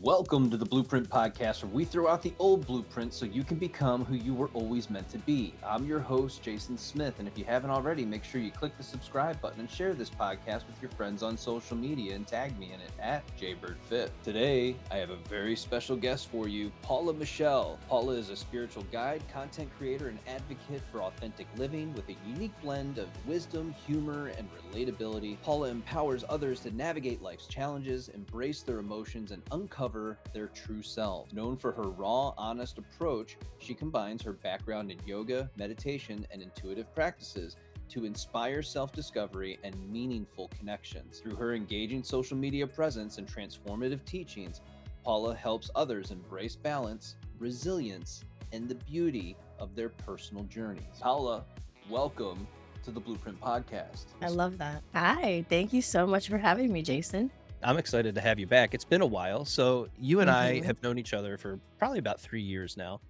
Welcome to the Blueprint Podcast, where we throw out the old blueprint so you can become who you were always meant to be. I'm your host, Jason Smith, and if you haven't already, make sure you click the subscribe button and share this podcast with your friends on social media and tag me in it at JBirdFit. Today, I have a very special guest for you, Paula Michelle. Paula is a spiritual guide, content creator, and advocate for authentic living with a unique blend of wisdom, humor, and relatability. Paula empowers others to navigate life's challenges, embrace their emotions, and uncover their true selves. Known for her raw, honest approach, she combines her background in yoga, meditation, and intuitive practices to inspire self-discovery and meaningful connections. Through her engaging social media presence and transformative teachings, Paula helps others embrace balance, resilience, and the beauty of their personal journeys. Paula, welcome to the Blueprint Podcast. I love that. Hi, thank you so much for having me, Jason. I'm excited to have you back. It's been a while. So you and I hmm have known each other for probably about 3 years now.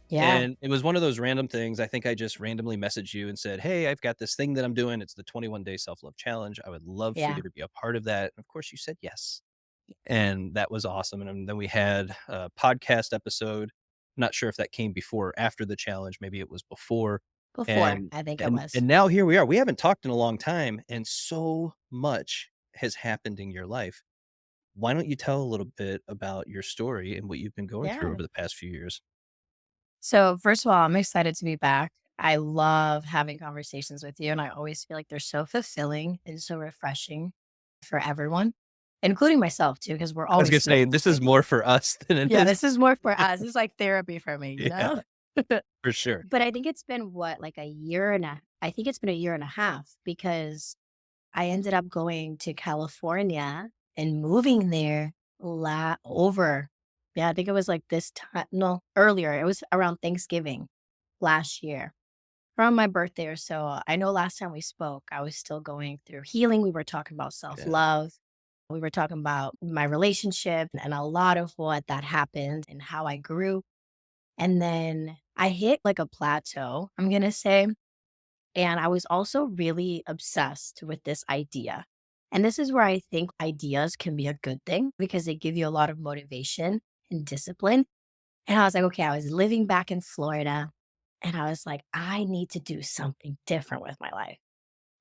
Yeah, And it was one of those random things. I think I just randomly messaged you and said, "Hey, I've got this thing that I'm doing. It's the 21-day self-love challenge. I would love for yeah. you to be a part of that." And of course, you said yes. And that was awesome. And then we had a podcast episode. I'm not sure if that came before or after the challenge. Maybe it was before. Before, And I think it and was. and now here we are. We haven't talked in a long time, and so much has happened in your life. Why don't you tell a little bit about your story and what you've been going through Yeah. over the past few years? So, first of all, I'm excited to be back. I love having conversations with you, and I always feel like they're so fulfilling and so refreshing for everyone, including myself too, because we're I was gonna always say, this is more for us than it yeah, is. this is more for us. It's like therapy for me, you Yeah, know? for sure. But I think it's been what, like a year and a I think it's been a year and a half because I ended up going to California and moving there over. Yeah, I think it was like this time. No, earlier. It was around Thanksgiving last year, around my birthday or so. I know last time we spoke, I was still going through healing. We were talking about self Yeah. love. We were talking about my relationship and a lot of what that happened and how I grew. And then I hit like a plateau, I'm going to say, and I was also really obsessed with this idea. And this is where I think ideas can be a good thing because they give you a lot of motivation and discipline. And I was like, okay, I was living back in Florida and I was like, I need to do something different with my life.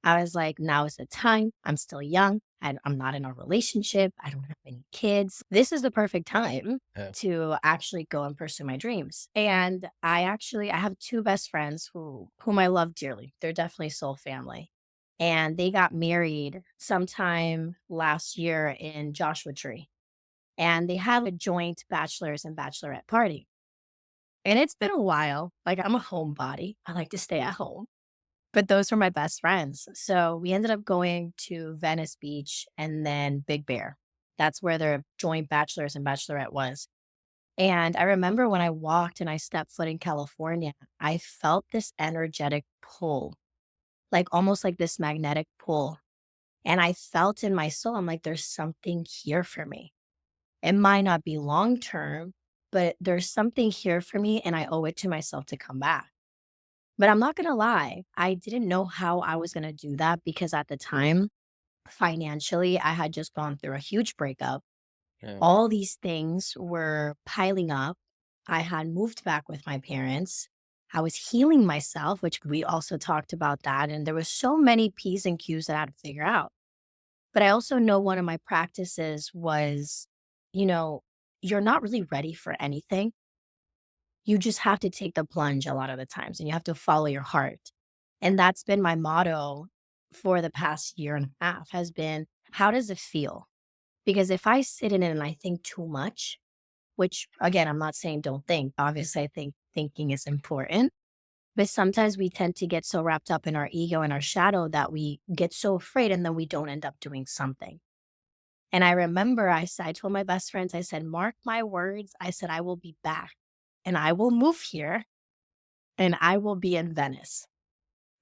I was like, now is the time. I'm still young. I'm not in a relationship. I don't have any kids. This is the perfect time Yeah. to actually go and pursue my dreams. And I have two best friends whom I love dearly. They're definitely soul family. And they got married sometime last year in Joshua Tree. And they had a joint bachelor's and bachelorette party. And it's been a while. Like I'm a homebody. I like to stay at home. But those were my best friends. So we ended up going to Venice Beach and then Big Bear. That's where their joint bachelor's and bachelorette was. And I remember when I walked and I stepped foot in California, I felt this energetic pull, like almost like this magnetic pull. And I felt in my soul, I'm like, there's something here for me. It might not be long term, but there's something here for me. And I owe it to myself to come back. But I'm not gonna lie, I didn't know how I was gonna do that because at the time, financially, I had just gone through a huge breakup. Yeah. All these things were piling up. I had moved back with my parents. I was healing myself, which we also talked about that. And there was so many P's and Q's that I had to figure out. But I also know one of my practices was, you know, you're not really ready for anything. You just have to take the plunge a lot of the times and you have to follow your heart. And that's been my motto for the past year and a half has been, how does it feel? Because if I sit in it and I think too much, which again, I'm not saying don't think. Obviously, I think thinking is important. But sometimes we tend to get so wrapped up in our ego and our shadow that we get so afraid and then we don't end up doing something. And I remember I told my best friends, I said, mark my words. I said, I will be back and I will move here and I will be in Venice.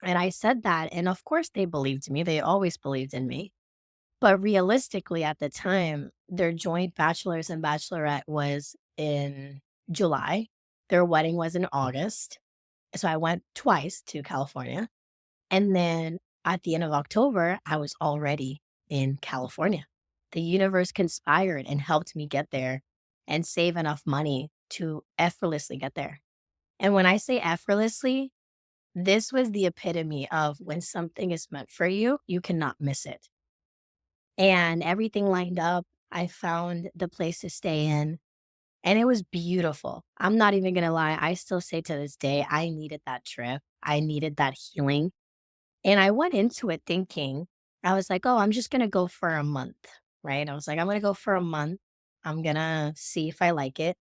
And I said that. And of course, they believed me. They always believed in me. But realistically, at the time, their joint bachelor's and bachelorette was in July. Their wedding was in August. So I went twice to California. And then at the end of October, I was already in California. The universe conspired and helped me get there. and save enough money to effortlessly get there. And when I say effortlessly, this was the epitome of when something is meant for you, you cannot miss it. And everything lined up. I found the place to stay in, and it was beautiful. I'm not even gonna lie. I still say to this day, I needed that trip. I needed that healing. And I went into it thinking, I was like, oh, I'm just gonna go for a month, right? I was like, I'm gonna go for a month. I'm gonna see if I like it.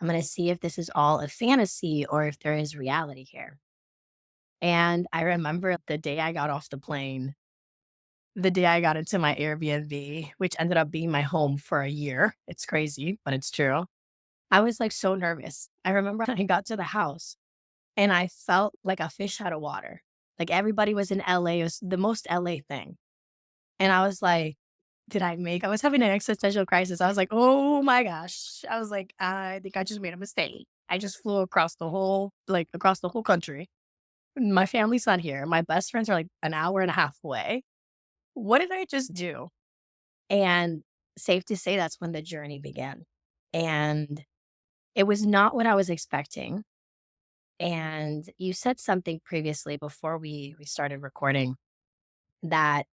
I'm gonna see if this is all a fantasy or if there is reality here. And I remember the day I got off the plane, the day I got into my Airbnb, which ended up being my home for a year. It's crazy, but it's true. I was like so nervous. I remember I got to the house and I felt like a fish out of water. Like everybody was in LA. It was the most LA thing. And I was like, I was having an existential crisis. I was like, oh my gosh. I was like, I think I just made a mistake. I just flew across the whole country. My family's not here. My best friends are like an hour and a half away. What did I just do? And safe to say, that's when the journey began. And it was not what I was expecting. And you said something previously before we started recording that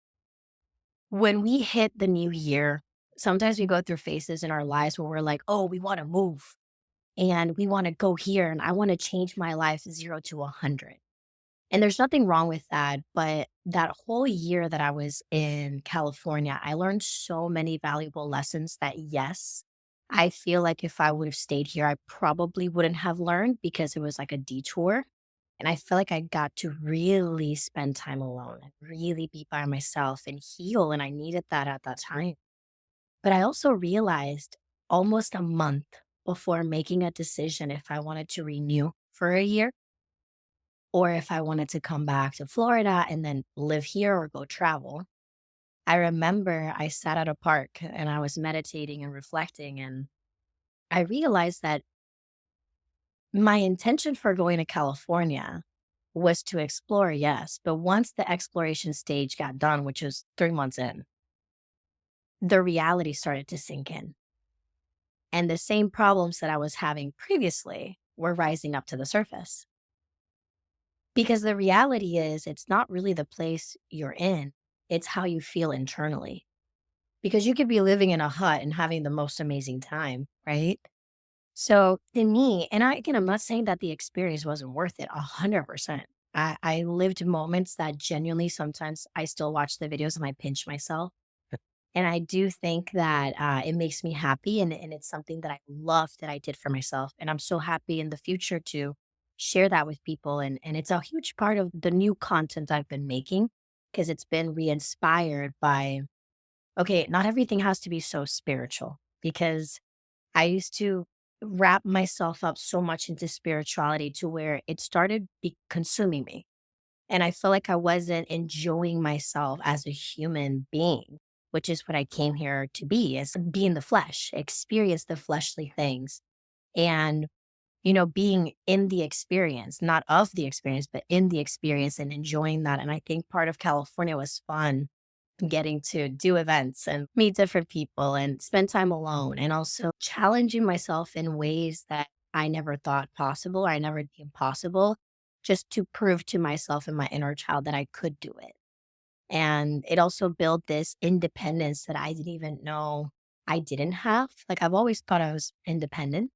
when we hit the new year, sometimes we go through phases in our lives where we're like, oh, we want to move and we want to go here and I want to change my life 0 to 100. And there's nothing wrong with that. But that whole year that I was in California, I learned so many valuable lessons that, yes, I feel like if I would have stayed here, I probably wouldn't have learned because it was like a detour. And I feel like I got to really spend time alone and really be by myself and heal. And I needed that at that time. But I also realized almost a month before making a decision if I wanted to renew for a year or if I wanted to come back to Florida and then live here or go travel. I remember I sat at a park and I was meditating and reflecting, and I realized that my intention for going to California was to explore, yes. But once the exploration stage got done, which was 3 months in, the reality started to sink in. And the same problems that I was having previously were rising up to the surface. Because the reality is, it's not really the place you're in, it's how you feel internally. Because you could be living in a hut and having the most amazing time, right? So to me, and again, I'm not saying that the experience wasn't worth it, 100%. I lived moments that genuinely sometimes I still watch the videos and I pinch myself. And I do think that it makes me happy, and it's something that I love that I did for myself. And I'm so happy in the future to share that with people. And it's a huge part of the new content I've been making because it's been re inspired by, okay, not everything has to be so spiritual because I used to wrap myself up so much into spirituality to where it started consuming me. And I felt like I wasn't enjoying myself as a human being, which is what I came here to be, as be in the flesh, experience the fleshly things. And, being in the experience, not of the experience, but in the experience and enjoying that. And I think part of California was fun getting to do events and meet different people and spend time alone and also challenging myself in ways that I never thought possible or I never deemed possible, just to prove to myself and my inner child that I could do it. And it also built this independence that I didn't even know I didn't have. Like I've always thought I was independent,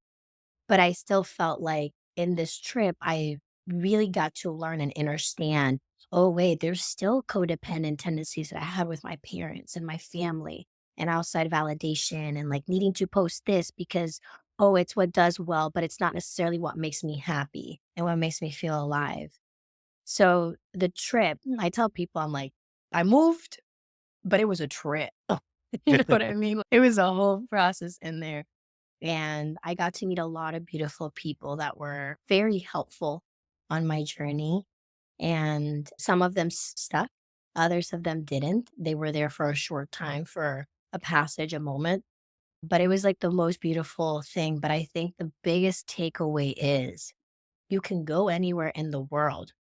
but I still felt like in this trip, I really got to learn and understand, oh, wait, there's still codependent tendencies that I had with my parents and my family and outside validation and like needing to post this because, oh, it's what does well, but it's not necessarily what makes me happy and what makes me feel alive. So the trip, I tell people, I'm like, I moved, but it was a trip. You know what I mean? It was a whole process in there. And I got to meet a lot of beautiful people that were very helpful on my journey. And some of them stuck, others of them didn't. They were there for a short time for a passage, a moment. But it was like the most beautiful thing. But I think the biggest takeaway is you can go anywhere in the world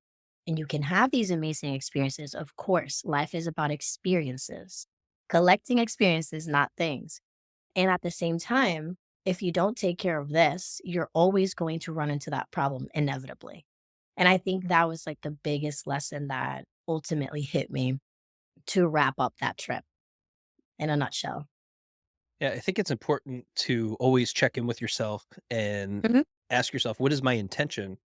and you can have these amazing experiences. Of course, life is about experiences, collecting experiences, not things. And at the same time, if you don't take care of this, you're always going to run into that problem inevitably. And I think that was like the biggest lesson that ultimately hit me to wrap up that trip in a nutshell. Yeah, I think it's important to always check in with yourself and Mhm. ask yourself, what is my intention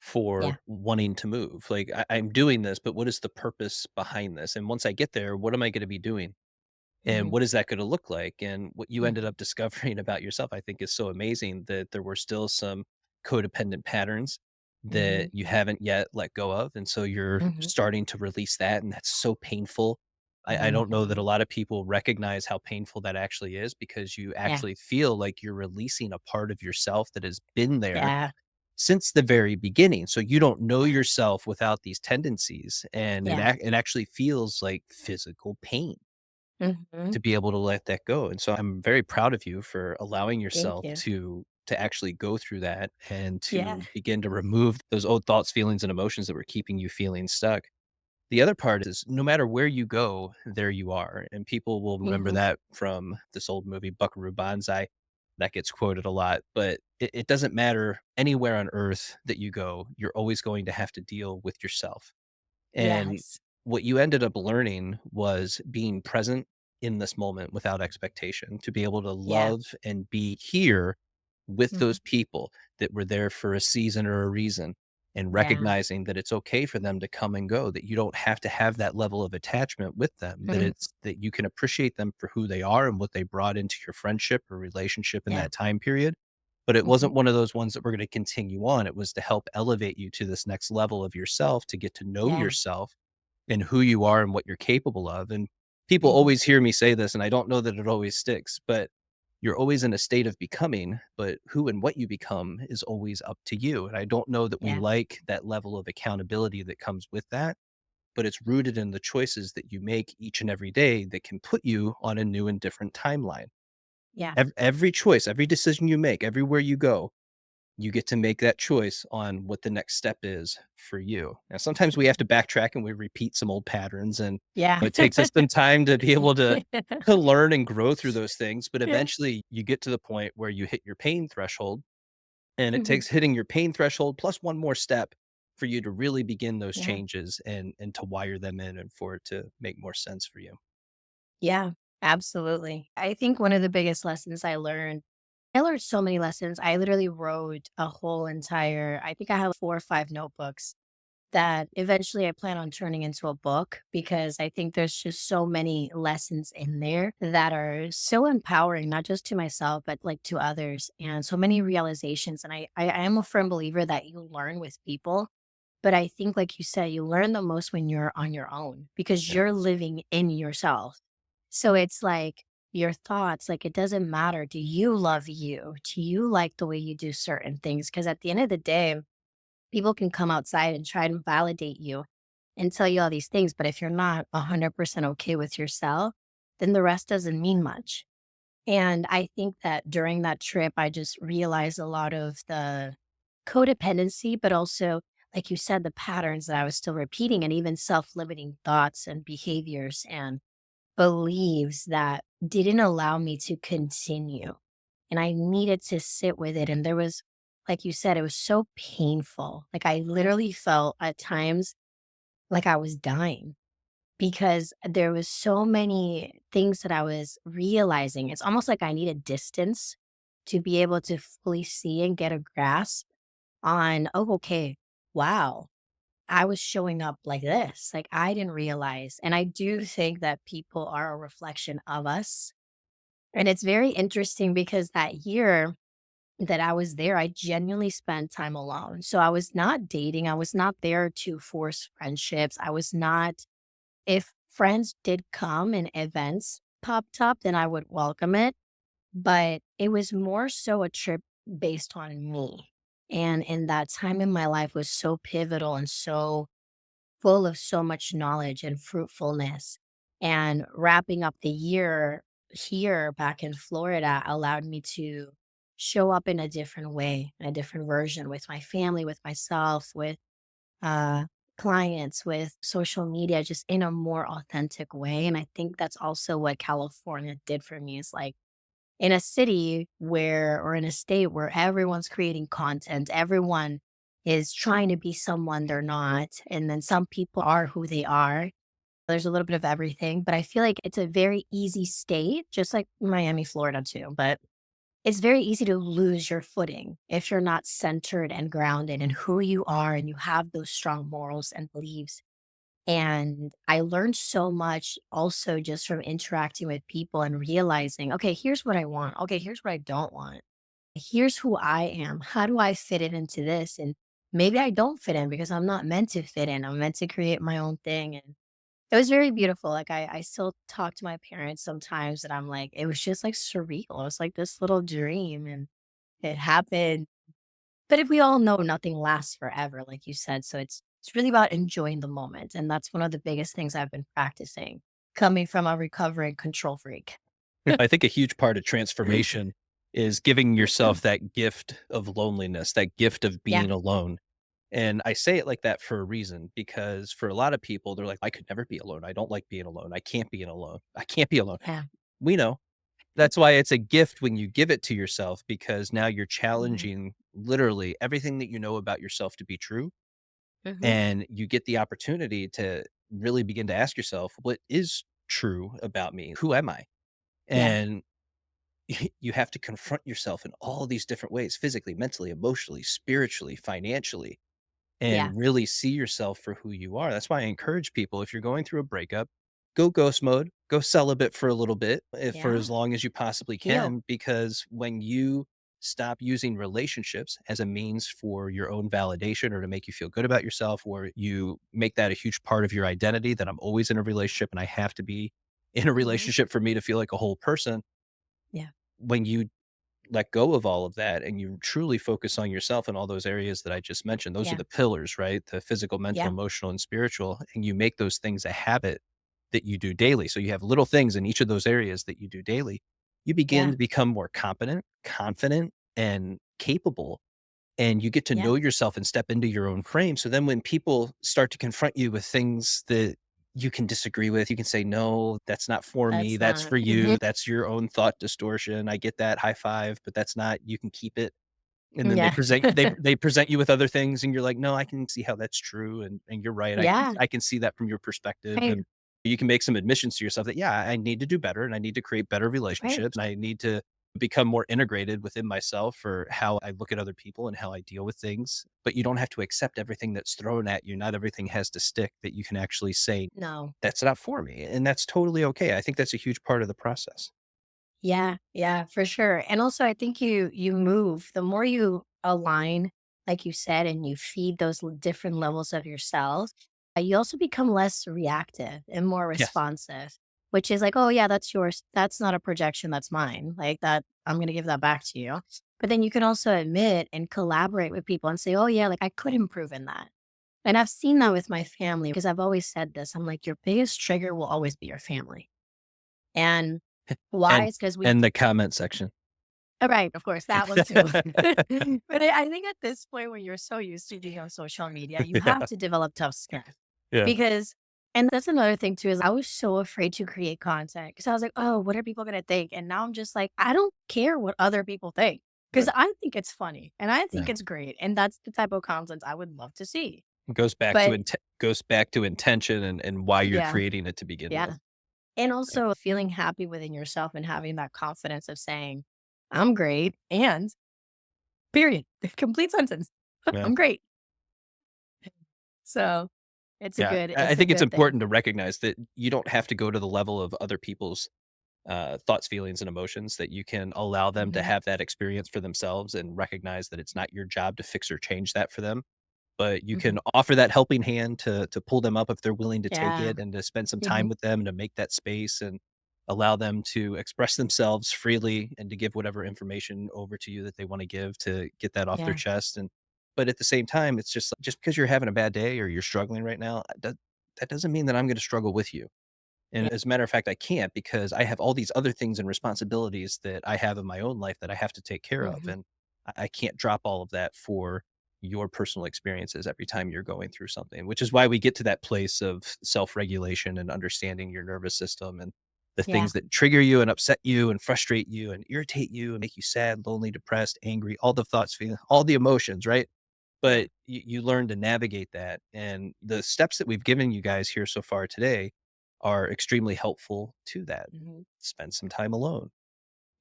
for Yeah. wanting to move? Like, I'm doing this, but what is the purpose behind this? And once I get there, what am I going to be doing? And Mhm. what is that going to look like? And what you ended Mhm. up discovering about yourself, I think, is so amazing that there were still some codependent patterns that Mhm. you haven't yet let go of. And so you're Mhm. starting to release that. And that's so painful. I don't know that a Mhm. lot of people recognize how painful that actually is because you Yeah. actually feel like you're releasing a part of yourself that has been there Yeah. since the very beginning. So you don't know Yeah. yourself without these tendencies. And Yeah. it actually feels like physical pain Mhm. to be able to let that go. And so I'm very proud of you for allowing Thank yourself you. to actually go through that and Yeah. to begin to remove those old thoughts, feelings, and emotions that were keeping you feeling stuck. The other part is no matter where you go, there you are. And people will remember Mhm. that from this old movie, Buckaroo Banzai. That gets quoted a lot, but it doesn't matter anywhere on earth that you go, you're always going to have to deal with yourself. And Yes. what you ended up learning was being present in this moment without expectation, to be able to Yeah. love and be here with Mhm. those people that were there for a season or a reason, and Yeah. recognizing that it's okay for them to come and go, that you don't have to have that level of attachment with them, that Mhm. it's that you can appreciate them for who they are and what they brought into your friendship or relationship in Yeah. that time period. But it Mhm. wasn't one of those ones that were going to continue on. It was to help elevate you to this next level of yourself, to get to know Yeah. yourself and who you are and what you're capable of. And people Mhm. always hear me say this, and I don't know that it always sticks, but you're always in a state of becoming, but who and what you become is always up to you. And I don't know that we Yeah. like that level of accountability that comes with that, but it's rooted in the choices that you make each and every day that can put you on a new and different timeline. Yeah. Every choice, every decision you make, everywhere you go, you get to make that choice on what the next step is for you. Now, sometimes we have to backtrack and we repeat some old patterns, and Yeah. it takes us some time to be able to learn and grow through those things. But Yeah. eventually, you get to the point where you hit your pain threshold, and it Mhm. takes hitting your pain threshold plus one more step for you to really begin those Yeah. changes and to wire them in and for it to make more sense for you. Yeah. Absolutely. I think one of the biggest lessons I learned so many lessons. I literally wrote a whole entire, I think I have 4 or 5 notebooks that eventually I plan on turning into a book because I think there's just so many lessons in there that are so empowering, not just to myself, but like to others, and so many realizations. And I am a firm believer that you learn with people. But I think, like you said, you learn the most when you're on your own because Yeah. you're living in yourself. So it's like your thoughts, like it doesn't matter. Do you love you? Do you like the way you do certain things? Because at the end of the day, people can come outside and try to validate you and tell you all these things. But if you're not 100% okay with yourself, then the rest doesn't mean much. And I think that during that trip, I just realized a lot of the codependency, but also, like you said, the patterns that I was still repeating and even self limiting thoughts and behaviors and beliefs that didn't allow me to continue. And I needed to sit with it. And there was, like you said, it was so painful. Like I literally felt at times like I was dying because there was so many things that I was realizing. It's almost like I needed distance to be able to fully see and get a grasp on, oh, okay, wow, I was showing up like this. Like I didn't realize. And I do think that people are a reflection of us. And it's very interesting because that year that I was there, I genuinely spent time alone. So I was not dating. I was not there to force friendships. I was not, if friends did come and events popped up, then I would welcome it. But it was more so a trip based on me. And in that time in my life was so pivotal and so full of so much knowledge and fruitfulness. And wrapping up the year here back in Florida allowed me to show up in a different way, in a different version with my family, with myself, with uh, clients, with social media, just in a more authentic way. And I think that's also what California did for me is like in a city where, or in a state where everyone's creating content, everyone is trying to be someone they're not. And then some people are who they are. There's a little bit of everything, but I feel like it's a very easy state, just like Miami, Florida too. But it's very easy to lose your footing if you're not centered and grounded in who you are and you have those strong morals and beliefs. And I learned so much also just from interacting with people and realizing, okay, here's what I want. Okay, here's what I don't want. Here's who I am. How do I fit it into this? And maybe I don't fit in because I'm not meant to fit in. I'm meant to create my own thing. And it was very beautiful. Like I still talk to my parents sometimes and I'm like, it was just like surreal. It was like this little dream and it happened. But if we all know nothing lasts forever, like you said. So it's really about enjoying the moment. And that's one of the biggest things I've been practicing coming from a recovering control freak. I think a huge part of transformation is giving yourself that gift of loneliness, that gift of Yeah. being alone. And I say it like that for a reason because for a lot of people, they're like, I could never be alone. I don't like being alone. I can't be alone. I can't be alone. Yeah. We know. That's why it's a gift when you give it to yourself because now you're Hmm. challenging literally everything that you know about yourself to be true. Hmm. And you get the opportunity to really begin to ask yourself, what is true about me? Who am I? Yeah. And you have to confront yourself in all these different ways physically, mentally, emotionally, spiritually, financially, Yeah. and really see yourself for who you are. That's why I encourage people if you're going through a breakup, go ghost mode, go celibate for a little bit, for Yeah. as long as you possibly Heal. can, because when you stop using relationships as a means for your own validation or to make you feel good about yourself, or you make that a huge part of your identity that I'm always in a relationship and I have to be in a Hmm. relationship for me to feel like a whole person. Yeah. When you let go of all of that and you truly focus on yourself in all those areas that I just mentioned. Those are Yeah. the pillars, right? The physical, mental, Yeah. emotional, and spiritual. And you make those things a habit that you do daily. So you have little things in each of those areas that you do daily. You begin Yeah. to become more competent, confident, and capable. And you get to Yeah. know yourself and step into your own frame. So then when people start to confront you with things that you can disagree with, you can say, no, that's not for me. That's That's not. for Mhm. you. That's your own thought distortion. I get that. High five, but that's not, you can keep it. And then they Yeah. present they present you with other things and you're like, "No, I can see how that's true, and you're right. Yeah. I can see that from your perspective." Right. And you can make some admissions to yourself that, "Yeah, I need to do better and I need to create better Right. relationships and I need to become more integrated within myself for how I look at other people and how I deal with things." But you don't have to accept everything that's thrown at you. Not everything has to stick, that you can actually say, No. "That's not for me." And that's totally okay. I think that's a huge part of the process. Yeah, yeah, for sure. And also I think you move, the more you align, like you said, and you feed those different levels of yourself, you also become less reactive and more Yes. responsive, which is like, oh yeah, that's yours. That's not a projection, that's mine. Like that, I'm gonna give that back to you. But then you can also admit and collaborate with people and say, oh yeah, like I could improve in that. And I've seen that with my family because I've always said this. I'm like, your biggest trigger will always be your family. And why? And Is because we and the comment section. right, of course, that one too. But I think at this point when you're so used to being on social media, you have Yeah. to develop tough skin Yeah. because and that's another thing too, is I was so afraid to create content because I was like, "Oh, what are people gonna think?" And now I'm just like, I don't care what other people think because Right. I think it's funny and I think Yeah. it's great, and that's the type of content I would love to see. Goes But back to intention and why you're yeah, creating it to begin with. yeah. And Yeah. also feeling happy within yourself and having that confidence of saying, "I'm great," and period. Complete sentence. Yeah. I'm great. So, Yeah. I it's a think it's good thing. important to recognize that you don't have to go to the level of other people's, thoughts, feelings, and emotions, that you can allow them to Mhm, have that experience for themselves and recognize that it's not your job to fix or change that for them. But you mhm. can offer that helping hand to pull them up if they're willing to take Yeah. it and to spend some time Mhm, with them and to make that space and allow them to express themselves freely and to give whatever information over to you that they want to give to get that off their yeah, chest. And but at the same time, it's just because you're having a bad day or you're struggling right now, that doesn't mean that I'm going to struggle with you. And yeah, as a matter of fact, I can't, because I have all these other things and responsibilities that I have in my own life that I have to take care of. mhm, And I can't drop all of that for your personal experiences every time you're going through something, which is why we get to that place of self regulation and understanding your nervous system. And the Yeah. things that trigger you and upset you and frustrate you and irritate you and make you sad, lonely, depressed, angry, all the thoughts, feeling, all the emotions, right? Yeah. But you learn to navigate that. And the steps that we've given you guys here so far today are extremely helpful to that. Hmm. Spend some time alone,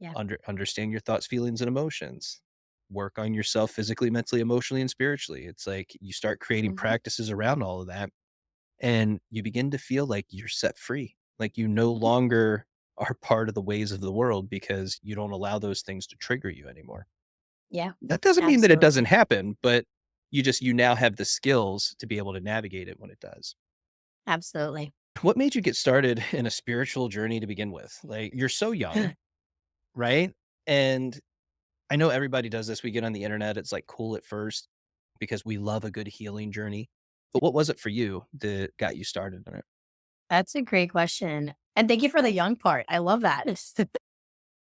Yeah. understand your thoughts, feelings, and emotions. Work on yourself physically, mentally, emotionally, and spiritually. It's like you start creating Hmm. practices around all of that and you begin to feel like you're set free. Like you no longer are part of the ways of the world because you don't allow those things to trigger you anymore. Yeah. That doesn't mean that it doesn't Absolutely. happen, but you now have the skills to be able to navigate it when it does. Absolutely. What made you get started in a spiritual journey to begin with? Like you're so young, right? And I know everybody does this. We get on the internet, it's like cool at first because we love a good healing journey. But what was it for you that got you started in it? That's a great question. And thank you for the young part. I love that.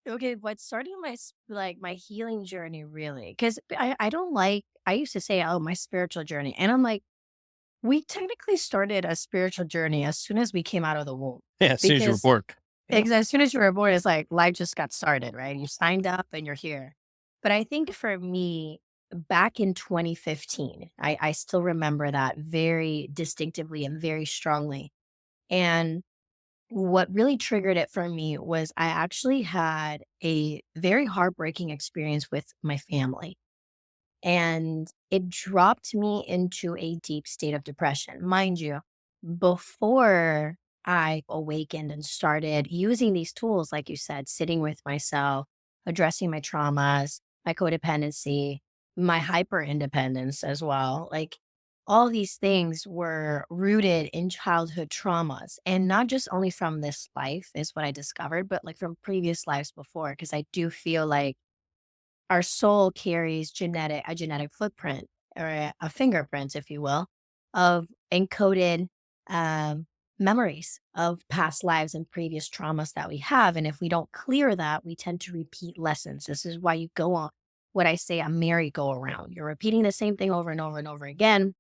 Okay, what started like my healing journey really? Because I don't like I used to say, oh, my spiritual journey. And I'm like, we technically started a spiritual journey as soon as we came out of the womb. Yeah, as soon as you were Because born. Yeah. as soon as you were born, it's like life just got started, right? You signed up and you're here. But I think for me, back in 2015, I still remember that very distinctively and very strongly. And what really triggered it for me was I actually had a very heartbreaking experience with my family. And it dropped me into a deep state of depression. Mind you, before I awakened and started using these tools, like you said, sitting with myself, addressing my traumas, my codependency, my hyper independence as well. Like all these things were rooted in childhood traumas and not just only from this life, is what I discovered, but like from previous lives before. Cause I do feel like our soul carries a genetic footprint or a fingerprint, if you will, of encoded memories of past lives and previous traumas that we have. And if we don't clear that, we tend to repeat lessons. This is why you go on what I say a merry-go-around. You're repeating the same thing over and over and over again,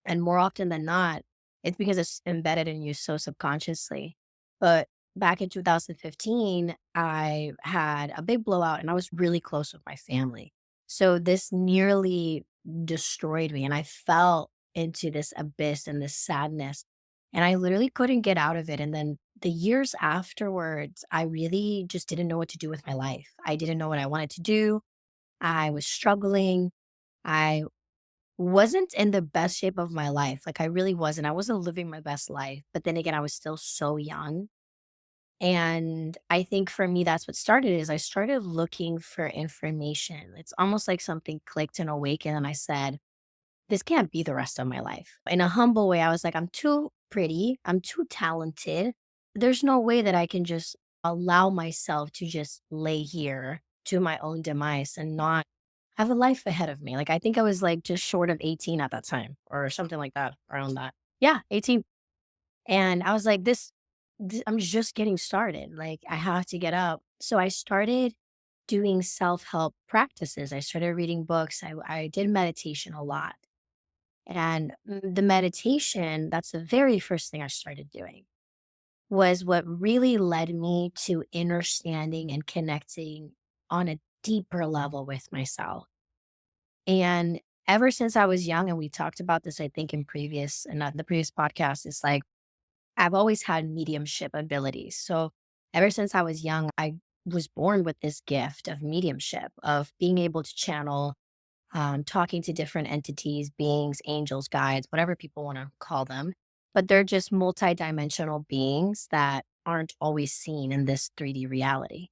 and more often than not, it's because it's embedded in you so subconsciously. But back in 2015, I had a big blowout and I was really close with my family. So this nearly destroyed me and I fell into this abyss and this sadness. And I literally couldn't get out of it. And then the years afterwards, I really just didn't know what to do with my life. I didn't know what I wanted to do. I was struggling. I wasn't in the best shape of my life, like, I really wasn't. I wasn't living my best life, but then again, I was still so young, and I think for me, that's what started is I started looking for information. It's almost like something clicked and awakened, and I said, "This can't be the rest of my life." In a humble way, I was like, "I'm too pretty, I'm too talented. There's no way that I can just allow myself to just lay here to my own demise and not have a life ahead of me." Like, I think I was, like, just short of 18 at that time or something like that, around that. Yeah, 18. And I was like, I'm just getting started, like, I have to get up." So I started doing self-help practices. I started reading books. I did meditation a lot. And the meditation, that's the very first thing I started doing, was what really led me to understanding and connecting on a deeper level with myself. And ever since I was young, and we talked about this, I think, in the previous podcast, it's like I've always had mediumship abilities. So ever since I was young, I was born with this gift of mediumship, of being able to channel, talking to different entities, beings, angels, guides, whatever people want to call them. But they're just multidimensional beings that aren't always seen in this 3D reality.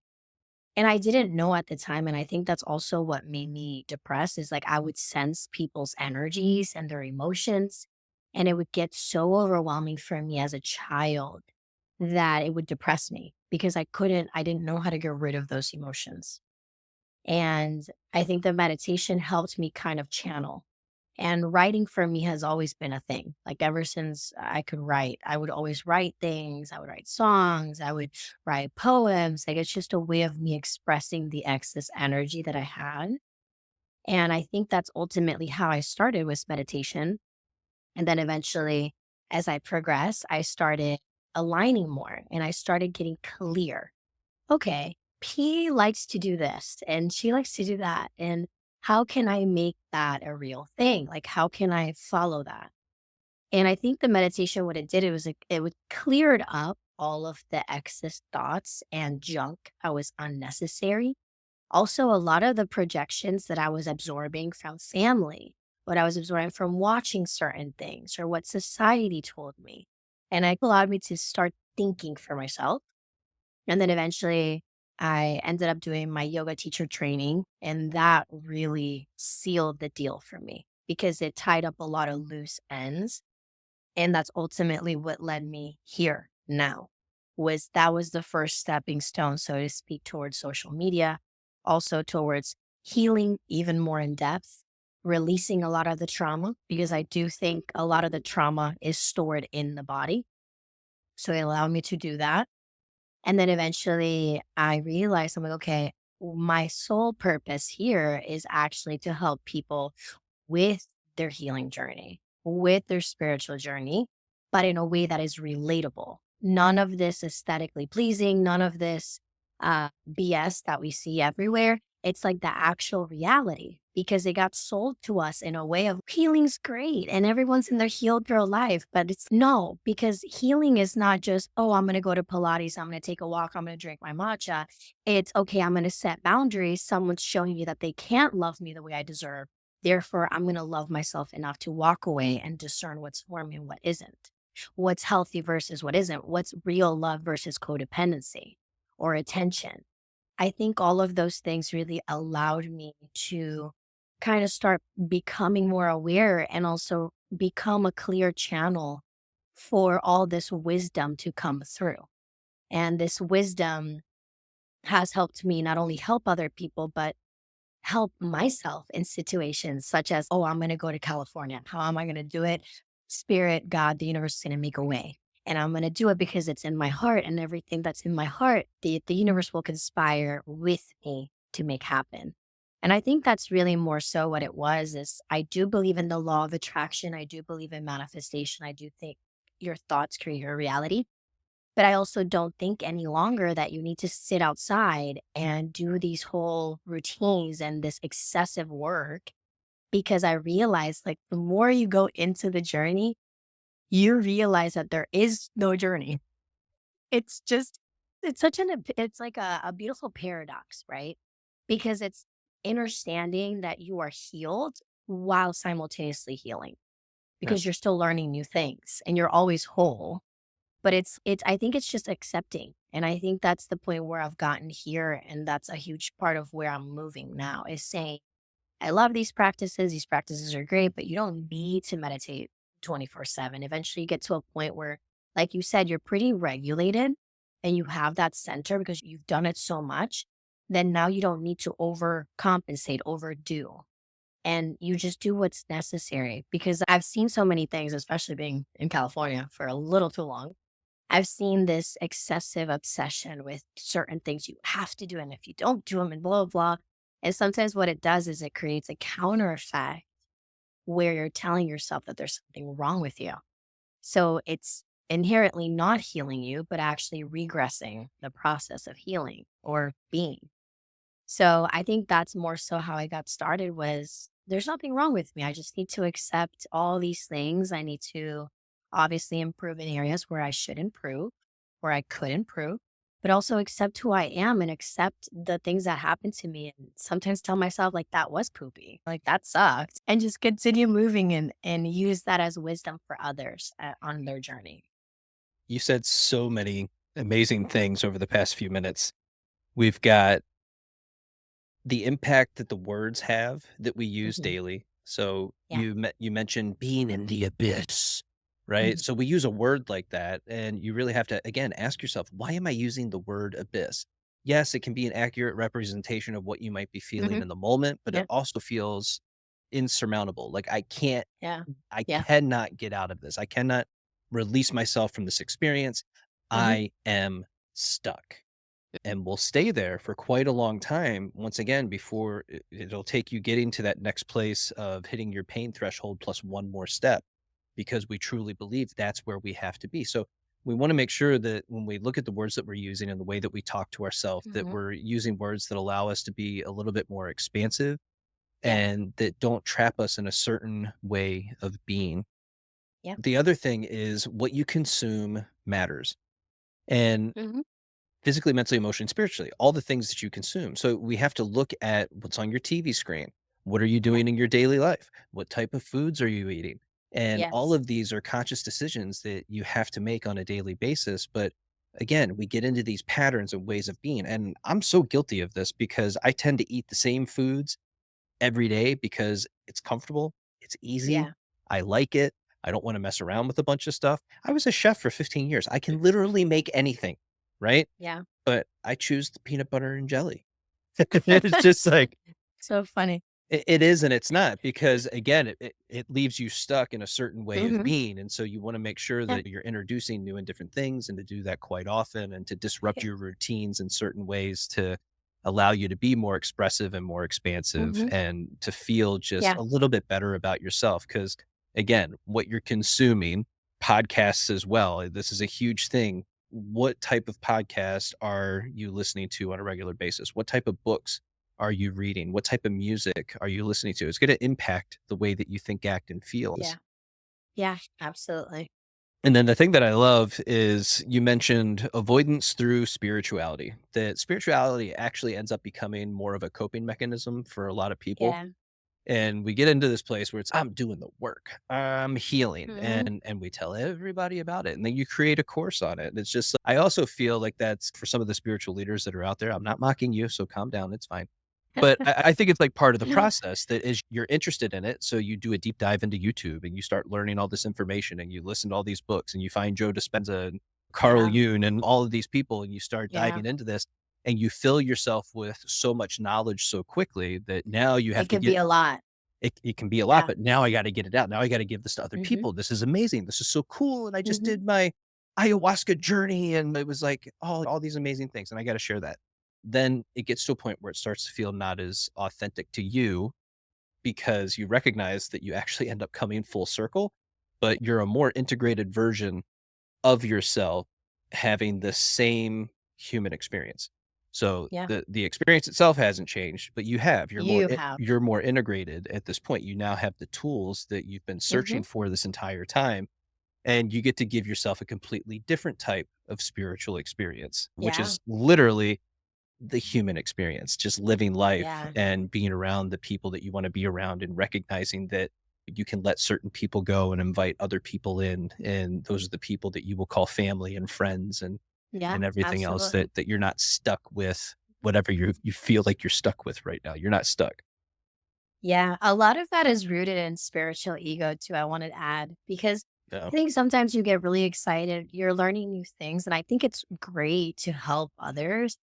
And I didn't know at the time, and I think that's also what made me depressed is like I would sense people's energies and their emotions, and it would get so overwhelming for me as a child that it would depress me because I didn't know how to get rid of those emotions. And I think the meditation helped me kind of channel. And writing for me has always been a thing. Like ever since I could write, I would always write things. I would write songs. I would write poems. Like it's just a way of me expressing the excess energy that I had. And I think that's ultimately how I started with meditation. And then eventually, as I progressed, I started aligning more and I started getting clear. Okay, P likes to do this and she likes to do that. And how can I make that a real thing? Like, how can I follow that? And I think the meditation, what it did, it would cleared up all of the excess thoughts and junk that was unnecessary. Also, a lot of the projections that I was absorbing from family, what I was absorbing from watching certain things or what society told me. And it allowed me to start thinking for myself. And then eventually I ended up doing my yoga teacher training. And that really sealed the deal for me because it tied up a lot of loose ends, and that's ultimately what led me here now. Was that was the first stepping stone, so to speak, towards social media, also towards healing even more in depth, releasing a lot of the trauma, because I do think a lot of the trauma is stored in the body. So it allowed me to do that. And then eventually I realized I'm like, okay, my sole purpose here is actually to help people with their healing journey, with their spiritual journey, but in a way that is relatable. None of this aesthetically pleasing, none of this BS that we see everywhere. It's like the actual reality because it got sold to us in a way of healing's great and everyone's in their healed girl life. But it's no, because healing is not just, oh, I'm going to go to Pilates, I'm going to take a walk, I'm going to drink my matcha. It's okay, I'm going to set boundaries. Someone's showing me that they can't love me the way I deserve. Therefore, I'm going to love myself enough to walk away and discern what's for me and what isn't. What's healthy versus what isn't. What's real love versus codependency or attention. I think all of those things really allowed me to kind of start becoming more aware and also become a clear channel for all this wisdom to come through. And this wisdom has helped me not only help other people, but help myself in situations such as, oh, I'm going to go to California. How am I going to do it? Spirit, God, the universe is going to make a way. And I'm going to do it because it's in my heart, and everything that's in my heart, the universe will conspire with me to make happen. And I think that's really more so what it was is I do believe in the law of attraction. I do believe in manifestation. I do think your thoughts create your reality. But I also don't think any longer that you need to sit outside and do these whole routines and this excessive work because I realized like the more you go into the journey, you realize that there is no journey. It's just, it's such it's like a beautiful paradox, right? Because it's understanding that you are healed while simultaneously healing Yeah. because you're still learning new things and you're always whole. But it's I think it's just accepting, and I think that's the point where I've gotten here, and that's a huge part of where I'm moving now is saying, "I love these practices are great, but you don't need to meditate 24/7." Eventually, you get to a point where, like you said, you're pretty regulated and you have that center because you've done it so much, then now you don't need to overcompensate, overdo, and you just do what's necessary because I've seen so many things, especially being in California for a little too long. I've seen this excessive obsession with certain things you have to do, and if you don't do them and blah, blah, blah. And sometimes what it does is it creates a counter effect where you're telling yourself that there's something wrong with you. So it's inherently not healing you, but actually regressing the process of healing or being. So I think that's more so how I got started was there's nothing wrong with me. I just need to accept all these things. I need to obviously improve in areas where I should improve, where I could improve, but also accept who I am and accept the things that happen to me and sometimes tell myself like that was poopy. Like that sucked and just continue moving and use that as wisdom for others on their journey. You said so many amazing things over the past few minutes. We've got the impact that the words have that we use Mhm. daily. So Yeah. you mentioned being in the abyss, right? Mhm. So we use a word like that, and you really have to again ask yourself, why am I using the word abyss? Yes, it can be an accurate representation of what you might be feeling Mhm. in the moment, but it Yeah. also feels insurmountable. Like Yeah. I Yeah. cannot get out of this. I cannot release myself from this experience. Hmm. I am stuck and will stay there for quite a long time once again before it'll take you getting to that next place of hitting your pain threshold plus one more step because we truly believe that's where we have to be. So we want to make sure that when we look at the words that we're using and the way that we talk to ourselves, that Hmm. we're using words that allow us to be a little bit more expansive Yeah. and that don't trap us in a certain way of being. Yeah. The other thing is what you consume matters. And Hmm. physically, mentally, emotionally, spiritually, all the things that you consume. So we have to look at what's on your TV screen. What are you Yeah. doing in your daily life? What type of foods are you eating? And all Yes. of these are conscious decisions that you have to make on a daily basis. But again, we get into these patterns and ways of being. And I'm so guilty of this because I tend to eat the same foods every day because it's comfortable, it's easy, Yeah. I like it. I don't want to mess around with a bunch of stuff. I was a chef for 15 years. I can literally make anything, right? Yeah. But I choose the peanut butter and jelly. It's just like So funny. it is and it's not because again, it leaves you stuck in a certain way of Hmm. being. And so you want to make sure Yeah. that you're introducing new and different things and to do that quite often and to disrupt your routines in certain ways to allow you to be more expressive and more expansive Hmm. and to feel just Yeah. a little bit better about yourself. Because again, what you're consuming, podcasts as well, this is a huge thing. What type of podcast are you listening to on a regular basis? What type of books are you reading? What type of music are you listening to? It's going to impact the way that you think, act, and feels. Yeah. Yeah. Absolutely. And then the thing that I love is you mentioned avoidance through spirituality, that spirituality actually ends up becoming more of a coping mechanism for a lot of people. Yeah. And we get into this place where it's I'm doing the work, I'm healing, Hmm. and we tell everybody about it. And then you create a course on it. And it's just I also feel like that's for some of the spiritual leaders that are out there. I'm not mocking you, so calm down. It's fine. But I think it's like part of the process that is you're interested in it. So you do a deep dive into YouTube and you start learning all this information and you listen to all these books and you find Joe Dispenza and Carl Yeah. Jung and all of these people and you start Yeah. diving into this and you fill yourself with so much knowledge so quickly that now you have It to could be get a lot. it can be a lot, Yeah. but now I gotta get it out. Now I gotta give this to other Hmm. people. This is amazing. This is so cool. And I just Hmm. did my ayahuasca journey and it was like all these amazing things. And I gotta share that. Then it gets to a point where it starts to feel not as authentic to you because you recognize that you actually end up coming full circle, but you're a more integrated version of yourself having the same human experience. So Yeah. the experience itself hasn't changed, but you have. You have. You're more integrated at this point. You now have the tools that you've been Hmm. searching for this entire time, and you get to give yourself a completely different type of spiritual experience, which Yeah. is literally the human experience, just living life Yeah. and being around the people that you want to be around and recognizing that you can let certain people go and invite other people in. And those are the people that you will call family and friends Yeah. and everything else Absolutely. that you're not stuck with whatever you feel like you're stuck with right now. You're not stuck. Yeah, a lot of that is rooted in spiritual ego too, I wanted to add, because Yeah. I think sometimes you get really excited, you're learning new things, and I think it's great to help others.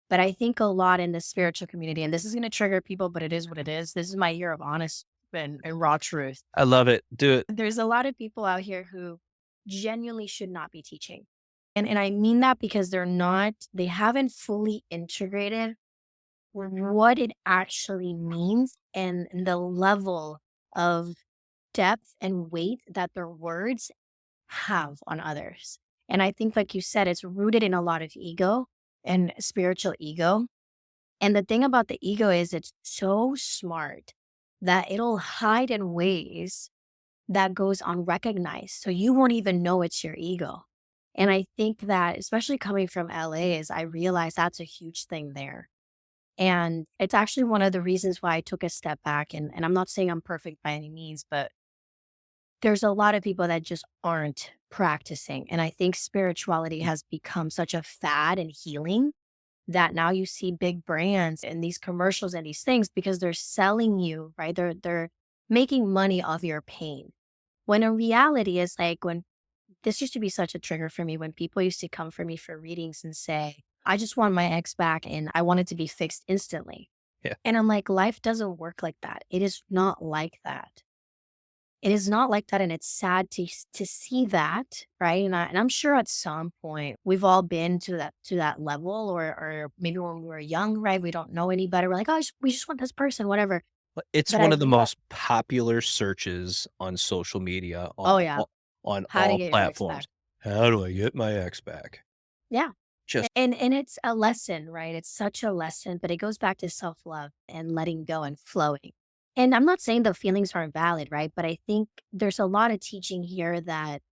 But I think a lot in the spiritual community, and this is going to trigger people, but it is what it is. This is my year of honest and raw truth. I love it. Do it. There's a lot of people out here who genuinely should not be teaching. And I mean that because they haven't fully integrated what it actually means and the level of depth and weight that their words have on others. And I think, like you said, it's rooted in a lot of ego and spiritual ego. And the thing about the ego is it's so smart that it'll hide in ways that goes unrecognized. So you won't even know it's your ego. And I think that, especially coming from LA, is I realize that's a huge thing there. And it's actually one of the reasons why I took a step back. And I'm not saying I'm perfect by any means, but there's a lot of people that just aren't practicing. And I think spirituality has become such a fad and healing that now you see big brands and these commercials and these things because they're selling you, right? They're making money off your pain. When in reality is like when this used to be such a trigger for me when people used to come for me for readings and say, I just want my ex back and I want it to be fixed instantly. Yeah. And I'm like, life doesn't work like that. It is not like that. It is not like that, and it's sad to see that, right? And I'm sure at some point we've all been to that level, or maybe when we were young, right? We don't know any better. We're like, oh, we just want this person, whatever. But it's But I one of the realize, most popular searches on social media oh yeah, on how to all get your ex platforms. back. How do I get my ex back? Yeah. Just And it's a lesson, right? It's such a lesson, but it goes back to self-love and letting go and flowing. And I'm not saying the feelings aren't valid, right? But I think there's a lot of teaching here that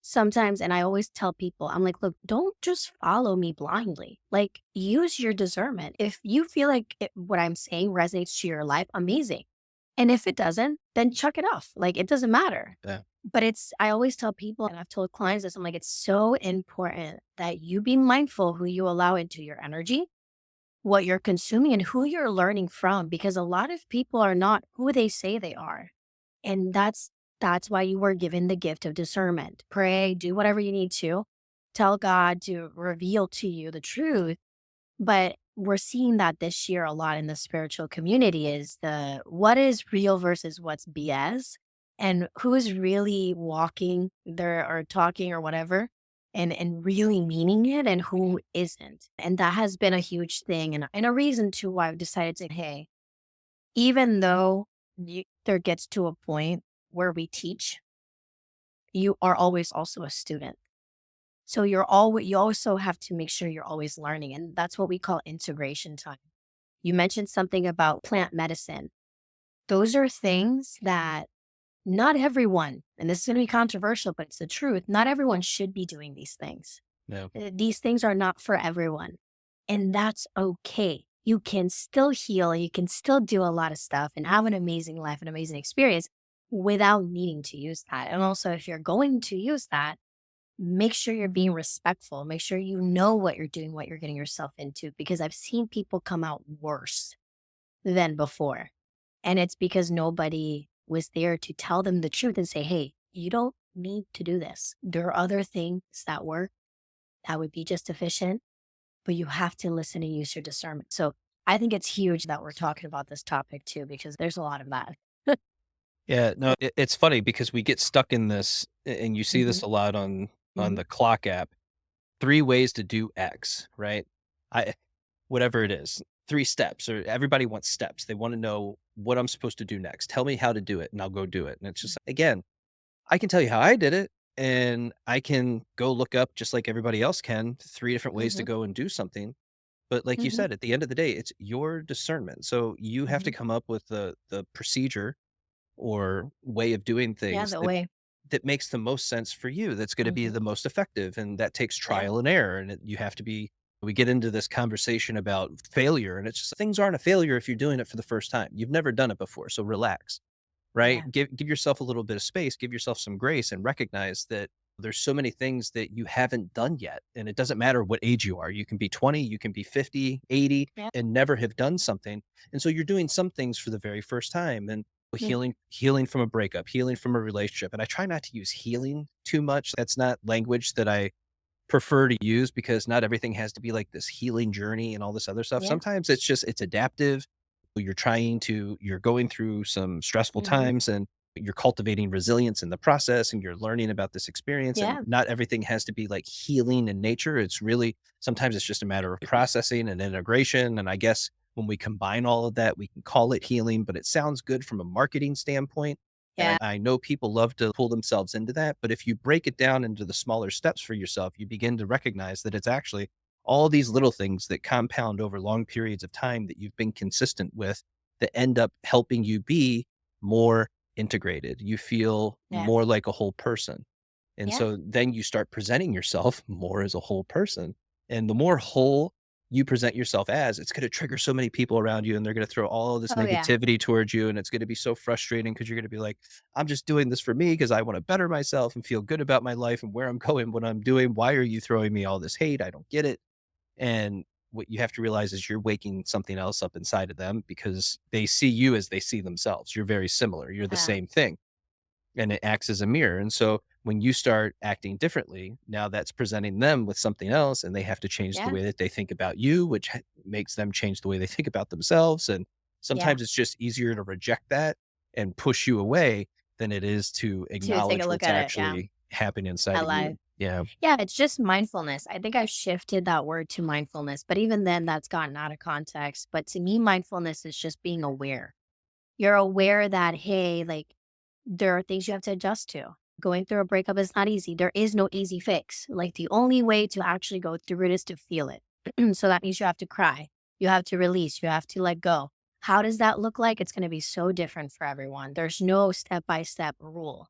sometimes, and I always tell people, I'm like, look, don't just follow me blindly. Like, use your discernment. If you feel like what I'm saying resonates to your life, amazing. And if it doesn't, then chuck it off. Like, it doesn't matter. yeah, But I always tell people, and I've told clients this, I'm like, it's so important that you be mindful who you allow into your energy, what you're consuming, and who you're learning from, because a lot of people are not who they say they are. And that's why you were given the gift of discernment. Pray, do whatever you need to. Tell God to reveal to you the truth. But we're seeing that this year a lot in the spiritual community is the what is real versus what's BS and who is really walking there or talking or whatever and really meaning it and who isn't. And that has been a huge thing and a reason to why I've decided to, hey, even though there gets to a point where we teach, you are always also a student. So you also have to make sure you're always learning. And that's what we call integration time. You mentioned something about plant medicine. Those are things that not everyone, and this is going to be controversial, but it's the truth, not everyone should be doing these things. no, These things are not for everyone. And that's okay. You can still heal, you can still do a lot of stuff and have an amazing life, an amazing experience without needing to use that. And also, if you're going to use that, make sure you're being respectful. Make sure you know what you're doing, what you're getting yourself into, because I've seen people come out worse than before. And it's because nobody was there to tell them the truth and say, hey, you don't need to do this. There are other things that work that would be just efficient, but you have to listen and use your discernment. So I think it's huge that we're talking about this topic too, because there's a lot of that. yeah, no, it's funny because we get stuck in this, and you see Hmm. this a lot on Hmm. the clock app. 3 ways to do X, right? I whatever it is, 3 steps, or everybody wants steps. They wanna know what I'm supposed to do next. Tell me how to do it, and I'll go do it. And it's just again, I can tell you how I did it, and I can go look up just like everybody else can, 3 different ways to Hmm. go and do something. But like you Hmm. said, at the end of the day, it's your discernment. So you have to Hmm. come up with the procedure or way of doing Yeah, things the that way. makes the most sense for you, that's gonna be Hmm. the most effective, and that takes Yeah. trial and error, and you have to be we get into this conversation about failure, and it's just things aren't a failure if you're doing it for the first time. You've never done it before, so relax. Yeah. Right? Give yourself a little bit of space, give yourself some grace, and recognize that there's so many things that you haven't done yet, and it doesn't matter what age you are. You can be 20, you can be 50, 80, Yeah. and never have done something, and so you're doing some things for the very first time, and Mhm. healing from a breakup, healing from a relationship, and I try not to use healing too much. That's not language that I prefer to use because not everything has to be like this healing journey and all this other stuff. Yeah. Sometimes it's adaptive. You're going through some stressful Hmm. times and you're cultivating resilience in the process and you're learning about this experience. And Yeah. not everything has to be like healing in nature. It's really sometimes it's just a matter of processing and integration. And I guess when we combine all of that, we can call it healing, but it sounds good from a marketing standpoint. And Yeah. I know people love to pull themselves into that, but if you break it down into the smaller steps for yourself, you begin to recognize that it's actually all these little things that compound over long periods of time that you've been consistent with that end up helping you be more integrated. You feel Yeah. more like a whole person. And Yeah. so then you start presenting yourself more as a whole person. And the more whole you present yourself as, it's going to trigger so many people around you and they're going to throw all this Oh yeah. negativity towards you. And it's going to be so frustrating because you're going to be like, I'm just doing this for me because I want to better myself and feel good about my life and where I'm going, what I'm doing. Why are you throwing me all this hate? I don't get it. And what you have to realize is you're waking something else up inside of them because they see you as they see themselves. You're very similar. You're the Yeah. same thing and it acts as a mirror. And so when you start acting differently, now that's presenting them with something else and they have to change the Yeah. way that they think about you, which makes them change the way they think about themselves. And Yeah. sometimes it's just easier to reject that and push you away than it is to To take a acknowledge look what's at it. Yeah. actually happening inside of Alive. you. Yeah. Yeah, it's just mindfulness. I think I've shifted that word to mindfulness, but even then that's gotten out of context. But to me, mindfulness is just being aware. You're aware that, hey, like there are things you have to adjust to. Going through a breakup is not easy. There is no easy fix. Like the only way to actually go through it is to feel it. So that means you have to cry. You have to release. You have to let go. How does that look like? It's going to be so different for everyone. There's no step by step rule,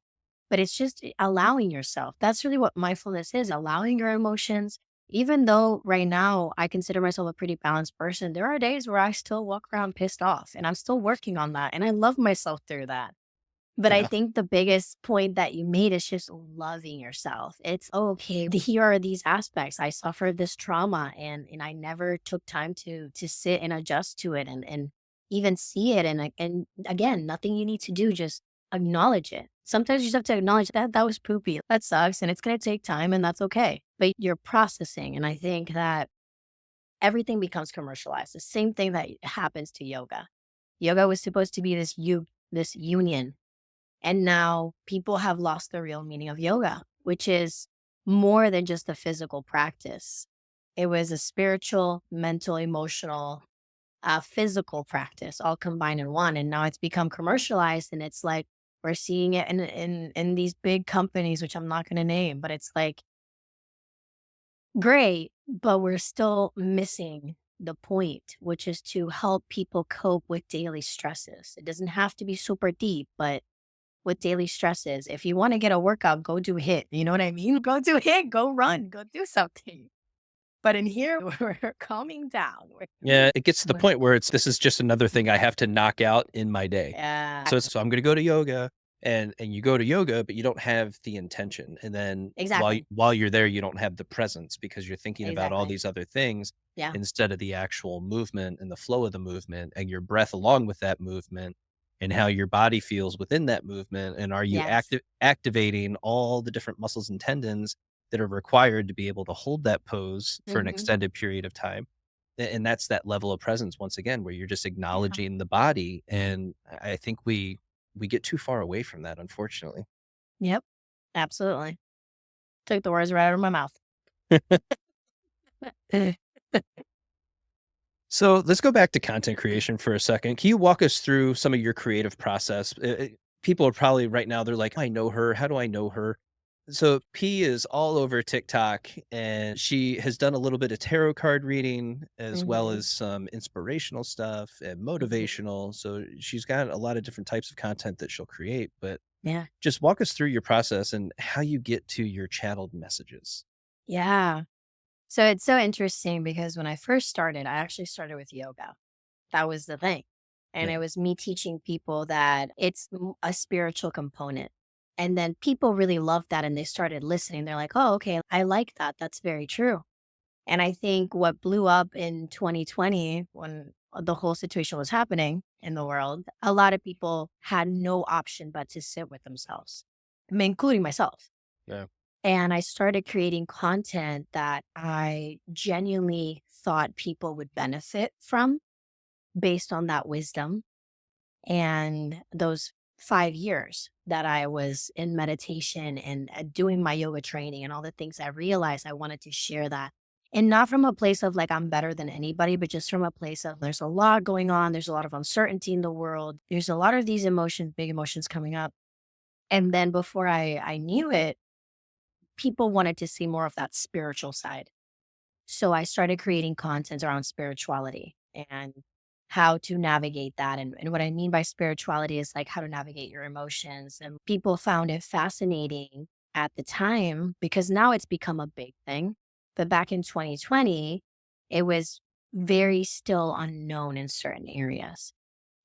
but it's just allowing yourself. That's really what mindfulness is, allowing your emotions. Even though right now I consider myself a pretty balanced person, there are days where I still walk around pissed off and I'm still working on that. And I love myself through that. But I Yeah. think the biggest point that you made is just loving yourself. It's oh, okay. Here are these aspects. I suffered this trauma and I never took time to sit and adjust to it and even see it. And again, nothing you need to do, just acknowledge it. Sometimes you just have to acknowledge that that was poopy. That sucks and it's gonna take time and that's okay. But you're processing. And I think that everything becomes commercialized. The same thing that happens to yoga. Yoga was supposed to be this union, and now people have lost the real meaning of yoga, which is more than just a physical practice. It was a spiritual, mental, emotional, physical practice all combined in one. And now it's become commercialized and it's like we're seeing it in these big companies, which I'm not gonna name, but it's like great, but we're still missing the point, which is to help people cope with daily stresses. It doesn't have to be super deep, but with daily stresses. If you want to get a workout, go do HIIT. You know what I mean? Go do HIIT, go run, go do something. But in here, we're calming down. Yeah, it gets to the point where this is just another thing I have to knock out in my day. Yeah, So I'm gonna go to yoga, and you go to yoga, but you don't have the intention, and then exactly. while you're there, you don't have the presence because you're thinking about all Exactly. these other things Yeah. instead of the actual movement and the flow of the movement and your breath along with that movement and how your body feels within that movement, and are you Yes. activating all the different muscles and tendons that are required to be able to hold that pose for an Hmm. extended period of time. And that's that level of presence once again where you're just Yeah. acknowledging the body, and I think we get too far away from that, unfortunately. Yep. Absolutely. Took the words right out of my mouth. So let's go back to content creation for a second. Can you walk us through some of your creative process? People are probably right now, they're like, I know her. How do I know her? So P is all over TikTok and she has done a little bit of tarot card reading as well Hmm. as some inspirational stuff and Hmm. motivational. So she's got a lot of different types of content that she'll create. But Yeah. just walk us through your process and how you get to your channeled messages. Yeah. So it's so interesting because when I first started, I actually started with yoga. That was the thing. And Yeah. it was me teaching people that it's a spiritual component. And then people really loved that and they started listening. They're like, oh, okay, I like that. That's very true. And I think what blew up in 2020 when the whole situation was happening in the world, a lot of people had no option but to sit with themselves, I mean, including myself. Yeah. And I started creating content that I genuinely thought people would benefit from based on that wisdom and those 5 years that I was in meditation and doing my yoga training and all the things I realized I wanted to share that. And not from a place of like I'm better than anybody, but just from a place of there's a lot going on. There's a lot of uncertainty in the world. There's a lot of these emotions, big emotions coming up. And then before I knew it, people wanted to see more of that spiritual side. So I started creating content around spirituality and how to navigate that. And what I mean by spirituality is like how to navigate your emotions. And people found it fascinating at the time because now it's become a big thing. But back in 2020, it was very still unknown in certain areas.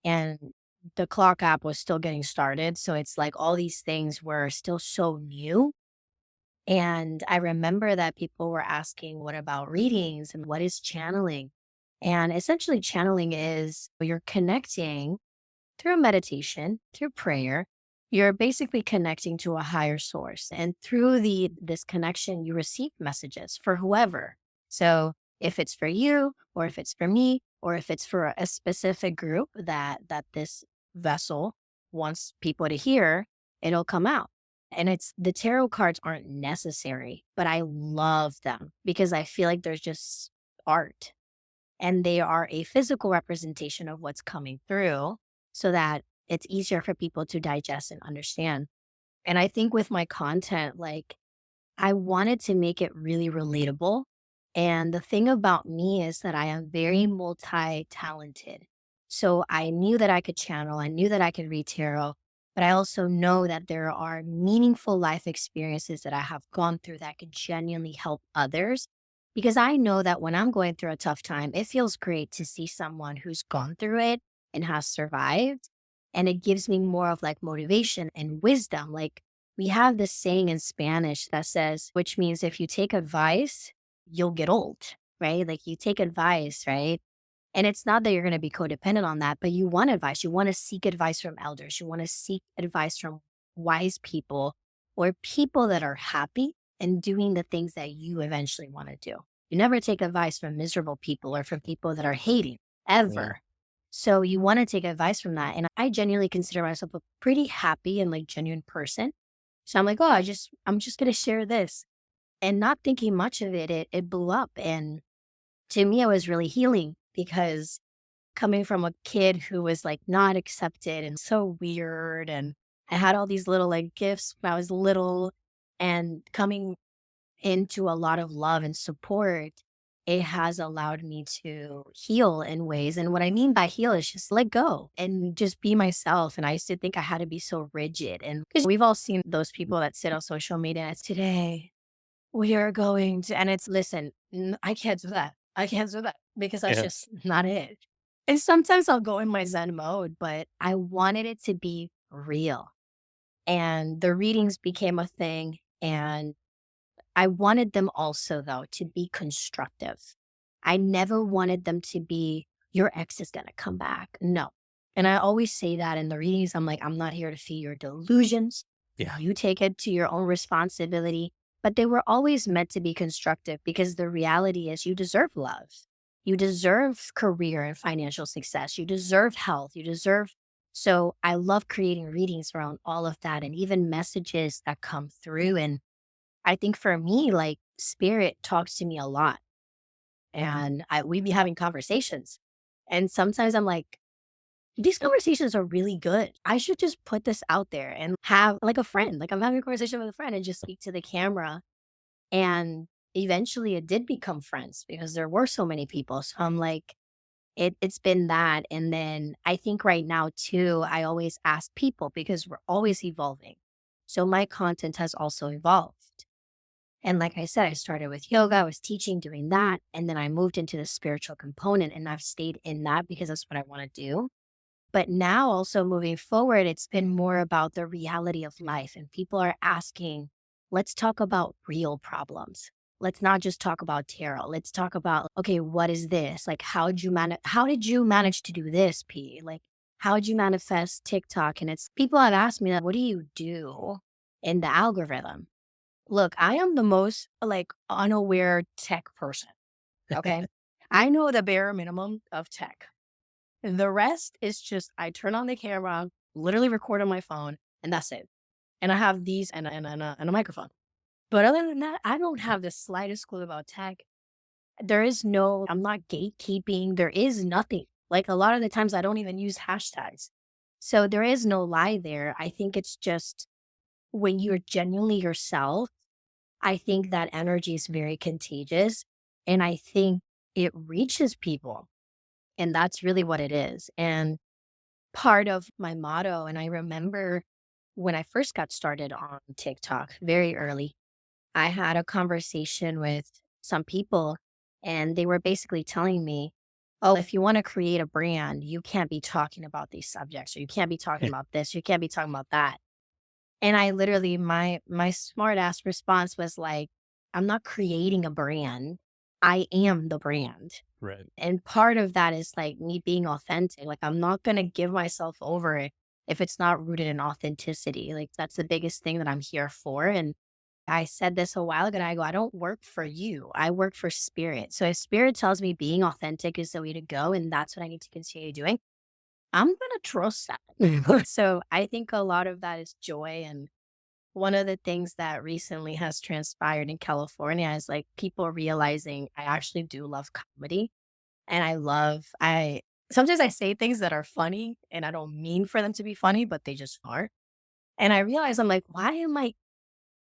And the clock app was still getting started. So it's like all these things were still so new, and I remember that people were asking, what about readings and what is channeling? And essentially, channeling is you're connecting through meditation, through prayer. You're basically connecting to a higher source. And through this connection, you receive messages for whoever. So if it's for you, or if it's for me, or if it's for a specific group that this vessel wants people to hear, it'll come out. And it's the tarot cards aren't necessary, but I love them because I feel like there's just art and they are a physical representation of what's coming through so that it's easier for people to digest and understand. And I think with my content, like I wanted to make it really relatable. And the thing about me is that I am very multi talented. So I knew that I could channel, I knew that I could read tarot, but I also know that there are meaningful life experiences that I have gone through that could genuinely help others. Because I know that when I'm going through a tough time, it feels great to see someone who's gone through it and has survived. And it gives me more of like motivation and wisdom. Like, we have this saying in Spanish that says, which means if you take advice, you'll get old, right? Like you take advice, right? And it's not that you're going to be codependent on that, but you want advice. You want to seek advice from elders. You want to seek advice from wise people or people that are happy and doing the things that you eventually want to do. You never take advice from miserable people or from people that are hating Yeah. ever. So you want to take advice from that. And I genuinely consider myself a pretty happy and like genuine person. So I'm like, oh, I'm just gonna share this. And not thinking much of it, it blew up. And to me, it was really healing because coming from a kid who was like not accepted and so weird, and I had all these little like gifts when I was little, and coming into a lot of love and support, it has allowed me to heal in ways. And what I mean by heal is just let go and just be myself. And I used to think I had to be so rigid. And because we've all seen those people that sit on social media, it's today we are going to, and it's listen, I can't do that. I can't do that because that's Yeah. just not it. And sometimes I'll go in my Zen mode, but I wanted it to be real. And the readings became a thing. And I wanted them also, though, to be constructive. I never wanted them to be, your ex is going to come back. No. And I always say that in the readings. I'm like, I'm not here to feed your delusions. Yeah. You take it to your own responsibility. But they were always meant to be constructive because the reality is you deserve love. You deserve career and financial success. You deserve health. You deserve. So I love creating readings around all of that and even messages that come through. And I think for me, like spirit talks to me a lot and we be having conversations. And sometimes I'm like, these conversations are really good. I should just put this out there and have like a friend, like I'm having a conversation with a friend and just speak to the camera. And eventually it did become friends because there were so many people. So I'm like, it's been that. And then I think right now too, I always ask people because we're always evolving. So my content has also evolved. And like I said, I started with yoga, I was teaching, doing that. And then I moved into the spiritual component and I've stayed in that because that's what I want to do. But now, also moving forward, it's been more about the reality of life. And people are asking, let's talk about real problems. Let's not just talk about tarot. Let's talk about, okay, what is this? Like, how did you manage to do this, P? Like, how did you manifest TikTok? And it's people have asked me that, what do you do in the algorithm? Look, I am the most, like, unaware tech person, okay? I know the bare minimum of tech. The rest is just I turn on the camera, literally record on my phone, and that's it. And I have these and a microphone. But other than that, I don't have the slightest clue about tech. There is no I'm not gatekeeping, there is nothing. Like, a lot of the times, I don't even use hashtags. So, there is no lie there. I think it's just when you're genuinely yourself, I think that energy is very contagious, and I think it reaches people, and that's really what it is, and part of my motto, and I remember when I first got started on TikTok very early, I had a conversation with some people, and they were basically telling me, "Oh, if you wanna create a brand, you can't be talking about these subjects, or you can't be talking about this, you can't be talking about that." And I literally my smart ass response was like, "I'm not creating a brand. I am the brand." Right. And part of that is like me being authentic. Like, I'm not gonna give myself over if it's not rooted in authenticity. Like, that's the biggest thing that I'm here for. And I said this a while ago, and I go, I don't work for you. I work for spirit. So if spirit tells me being authentic is the way to go, and that's what I need to continue doing, I'm gonna trust that. So I think a lot of that is joy. And one of the things that recently has transpired in California is like people realizing I actually do love comedy. And I sometimes I say things that are funny and I don't mean for them to be funny, but they just are. And I realized I'm like, why am I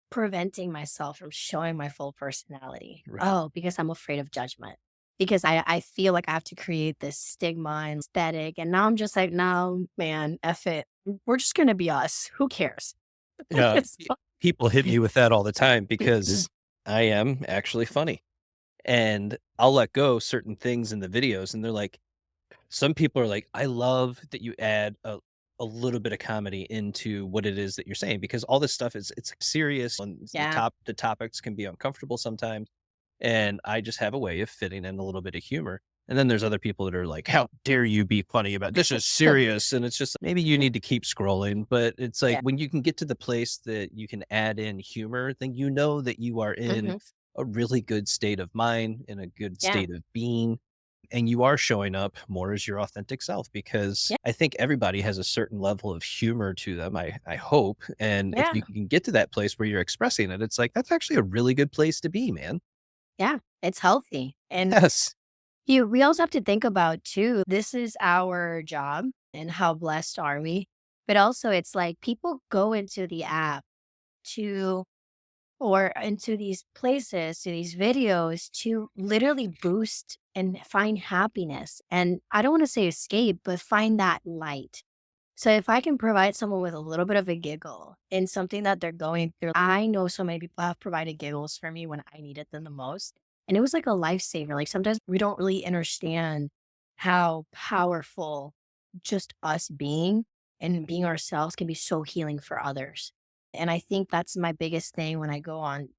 preventing myself from showing my full personality? Right. Oh, because I'm afraid of judgment. Because I feel like I have to create this stigma and aesthetic. And now I'm just like, no, man, F it. We're just gonna be us. Who cares? Yeah. It's People hit me with that all the time because I am actually funny. And I'll let go certain things in the videos, and they're like, some people are like, "I love that you add a little bit of comedy into what it is that you're saying," because all this stuff is it's serious and yeah. the topics can be uncomfortable sometimes, and I just have a way of fitting in a little bit of humor. And then there's other people that are like, "How dare you be funny about this is serious," and it's just maybe you need to keep scrolling, but it's like Yeah. when you can get to the place that you can add in humor, then you know that you are in Hmm. a really good state of mind, in a good Yeah. state of being, and you are showing up more as your authentic self because Yeah. I think everybody has a certain level of humor to them. I hope. And if Yeah. you can get to that place where you're expressing it, it's like that's actually a really good place to be, man. Yeah. It's healthy. And Yes. we also have to think about too, this is our job and how blessed are we? But also it's like people go into the app to or into these places, to these videos to literally boost and find happiness. And I don't want to say escape, but find that light. So if I can provide someone with a little bit of a giggle in something that they're going through, I know so many people have provided giggles for me when I needed them the most. And it was like a lifesaver. Like sometimes we don't really understand how powerful just us being and being ourselves can be so healing for others. And I think that's my biggest thing when I go on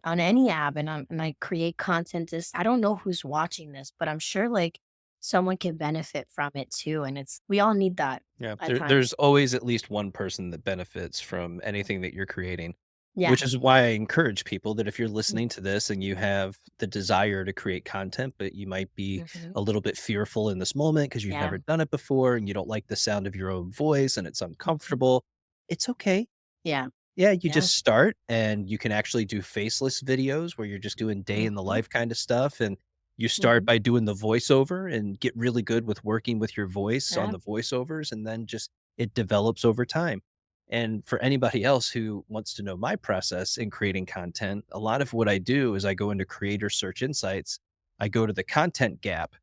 any app and I create content. Is I don't know who's watching this, but I'm sure like someone can benefit from it too. And it's we all need that Yeah. at There's times. always at least one person that benefits from anything that you're creating, Yeah. which is why I encourage people that if you're Mm. listening to this and you have the desire to create content, but you might be Mhm. a little bit fearful in this moment because you've Yeah. never done it before and you don't like the sound of your own voice and it's Mhm. uncomfortable, it's okay. Yeah. Yeah, you Yeah. just start and you can actually do faceless videos where you're just doing day in the Mhm. life kind of stuff. And you start Mhm. by doing the voiceover and get really good with working with your voice on Yeah. the voiceovers. And then just it develops over time. And for anybody else who wants to know my process in creating content, a lot of what I do is I go into creator search insights. I go to the content gap,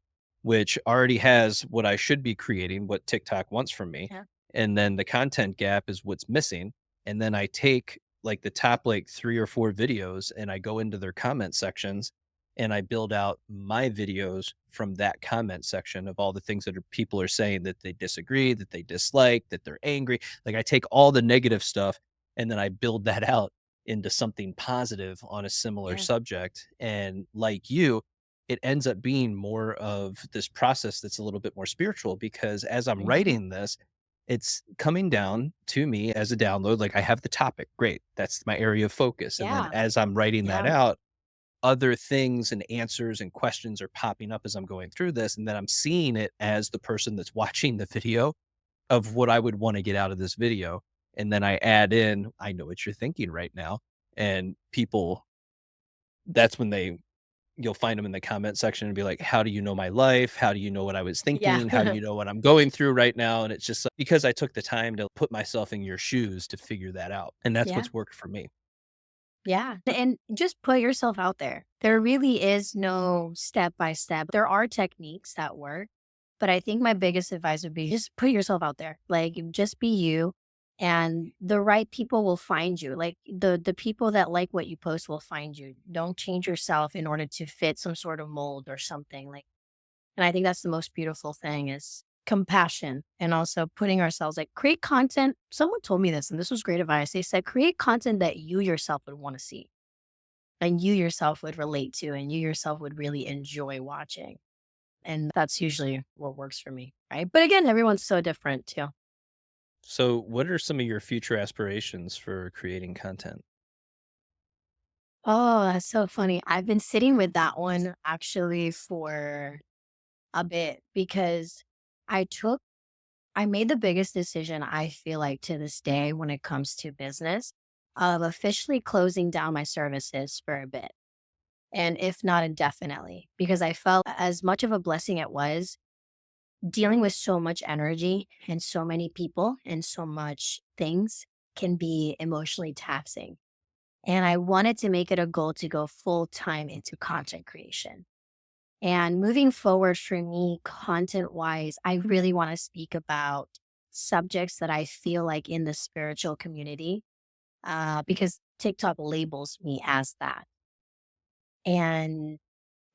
which already has what I should be creating, what TikTok wants from me. Yeah. And then the content gap is what's missing, and then I take like the top like 3 or 4 videos and I go into their comment sections and I build out my videos from that comment section of all the things that people are saying that they disagree, that they dislike, that they're angry. Like I take all the negative stuff and then I build that out into something positive on a similar Yeah. subject. And like you, it ends up being more of this process that's a little bit more spiritual because as I'm Mhm. writing this, it's coming down to me as a download. Like I have the topic, great. That's my area of focus. And then Yeah. as I'm writing that Yeah. out, other things and answers and questions are popping up as I'm going through this. And then I'm seeing it as the person that's watching the video of what I would want to get out of this video. And then I add in, I know what you're thinking right now. And people, that's when you'll find them in the comment section and be like, "How do you know my life? How do you know what I was Yeah. thinking? How do you know what I'm going through right now?" And it's just like, because I took the time to put myself in your shoes to figure that out. And that's Yeah. what's worked for me. Yeah. And just put yourself out there. There really is no step by step. There are techniques that work, but I think my biggest advice would be just put yourself out there. Like just be you and the right people will find you. Like the people that like what you post will find you. Don't change yourself in order to fit some sort of mold or something. Like and I think that's the most beautiful thing is compassion and also putting ourselves like create content. Someone told me this and this was great advice. They said create content that you yourself would want to see and you yourself would relate to and you yourself would really enjoy watching. And that's usually what works for me. Right. But again, everyone's so different too. So, what are some of your future aspirations for creating content? Oh, that's so funny. I've been sitting with that one actually for a bit because I took I made the biggest decision I feel like to this day when it comes to business of officially closing down my services for a bit. And if not indefinitely, because I felt as much of a blessing it was dealing with so much energy and so many people and so much things. can be emotionally taxing. And I wanted to make it a goal to go full time into content creation. And moving forward for me, content wise, I really want to speak about subjects that I feel like in the spiritual community, because TikTok labels me as that. And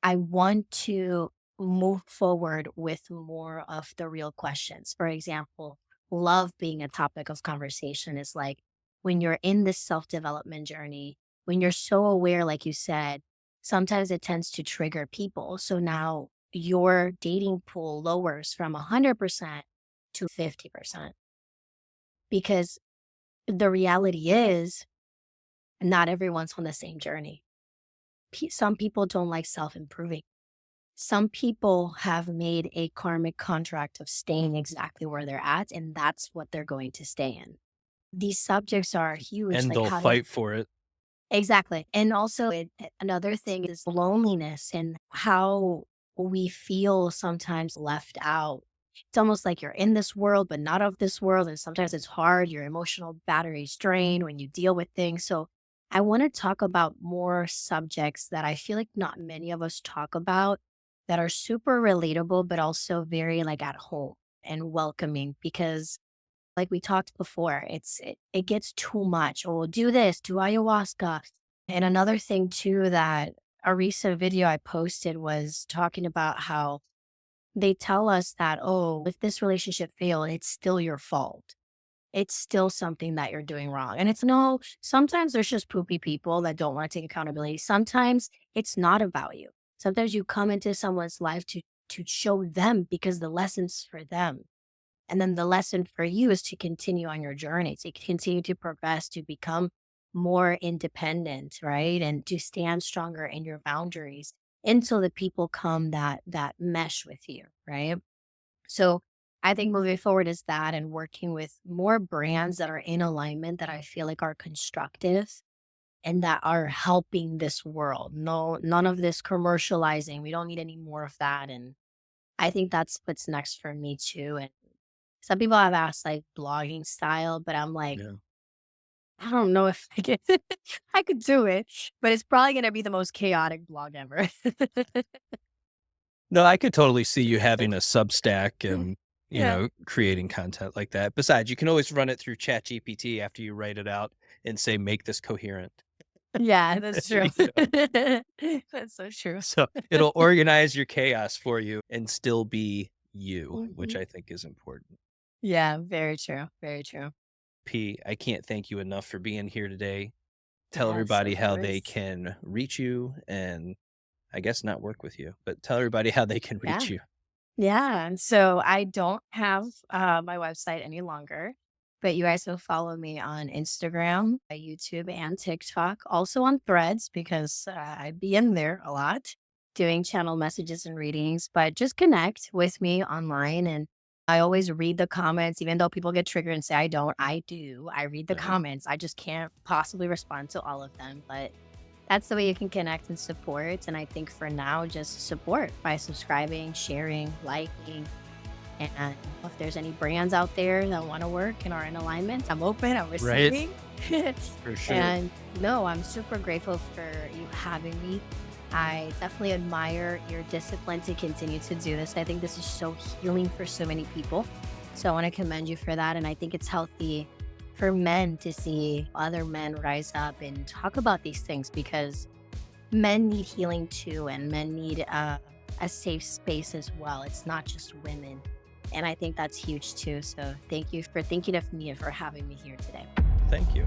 I want to move forward with more of the real questions. For example, love being a topic of conversation is like when you're in this self development journey, when you're so aware, like you said, sometimes it tends to trigger people. So now your dating pool lowers from 100% to 50% because the reality is not everyone's on the same journey. Some people don't like self improving. Some people have made a karmic contract of staying exactly where they're at, and that's what they're going to stay in. These subjects are huge, And like they'll how to fight for it. exactly. And also, another thing is loneliness and how we feel sometimes left out. It's almost like you're in this world, but not of this world. And sometimes it's hard. Your emotional battery's drained when you deal with things. So, I want to talk about more subjects that I feel like not many of us talk about that are super relatable, but also very like at home and welcoming because like we talked before, it gets too much. Oh, do this, do ayahuasca. And another thing too that a recent video I posted was talking about how they tell us that, oh, if this relationship failed, it's still your fault. It's still something that you're doing wrong. And it's no, sometimes there's just poopy people that don't want to take accountability. Sometimes it's not about you. Sometimes you come into someone's life to show them because the lesson's for them. And then the lesson for you is to continue on your journey, to continue to progress, to become more independent, right? And to stand stronger in your boundaries until the people come that mesh with you, right? So I think moving forward is that and working with more brands that are in alignment that I feel like are constructive and that are helping this world. No, none of this commercializing. We don't need any more of that. And I think that's what's next for me too. And some people have asked like blogging style, but I'm like, Yeah. I don't know if I could I could do it, but it's probably gonna be the most chaotic blog ever. No, I could totally see you having a Substack and, Yeah. creating content like that. Besides, you can always run it through ChatGPT after you write it out and say, "Make this coherent." Yeah, that's true. You know? That's so true. So, it'll organize your chaos for you and still be you, which Mhm. I think is important. Yeah, very true. Very true. P, I can't thank you enough for being here today. Tell Yes, everybody of how they course. can reach you and I guess not work with you, but tell everybody how they can reach Yeah. you. Yeah, and so I don't have, my website any longer, but you guys will follow me on Instagram, YouTube, and TikTok, also on Threads because, I be in there a lot doing channel messages and readings, but just connect with me online, and I always read the comments, even though people get triggered and say I don't, I do. I read the Right. comments. I just can't possibly respond to all of them, but that's the way you can connect and support. And I think for now, just support by subscribing, sharing, liking. And if there's any brands out there that want to work and are in alignment, I'm open, I'm Right? receiving. For sure. And no, I'm super grateful for you having me. I definitely admire your discipline to continue to do this. I think this is so healing for so many people. So I want to commend you for that. And I think it's healthy for men to see other men rise up and talk about these things because men need healing too, and men need a safe space as well. It's not just women. And I think that's huge too. So thank you for thinking of me and for having me here today. Thank you.